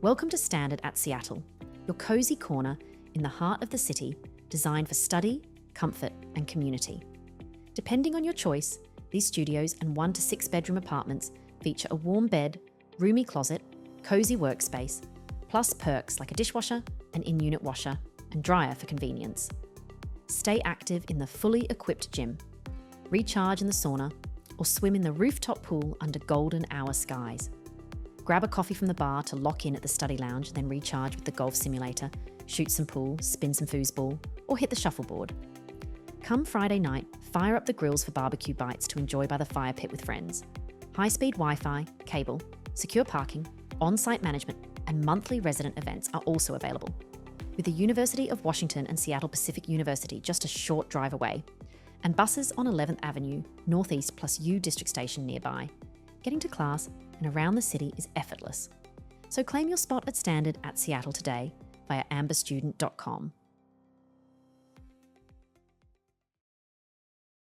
Welcome to Standard at Seattle, your cozy corner in the heart of the city, designed for study, comfort, and community. Depending on your choice, these studios and 1 to 6 bedroom apartments feature a warm bed, roomy closet, cozy workspace, plus perks like a dishwasher, an in-unit washer, and dryer for convenience. Stay active in the fully equipped gym, recharge in the sauna, or swim in the rooftop pool under golden hour skies. Grab a coffee from the bar to lock in at the study lounge, then recharge with the golf simulator, shoot some pool, spin some foosball, or hit the shuffleboard. Come Friday night, fire up the grills for barbecue bites to enjoy by the fire pit with friends. High-speed Wi-Fi, cable, secure parking, on-site management, and monthly resident events are also available. With the University of Washington and Seattle Pacific University just a short drive away, and buses on 11th Avenue, Northeast plus U District Station nearby, getting to class and around the city is effortless. So claim your spot at Standard at Seattle today via amberstudent.com.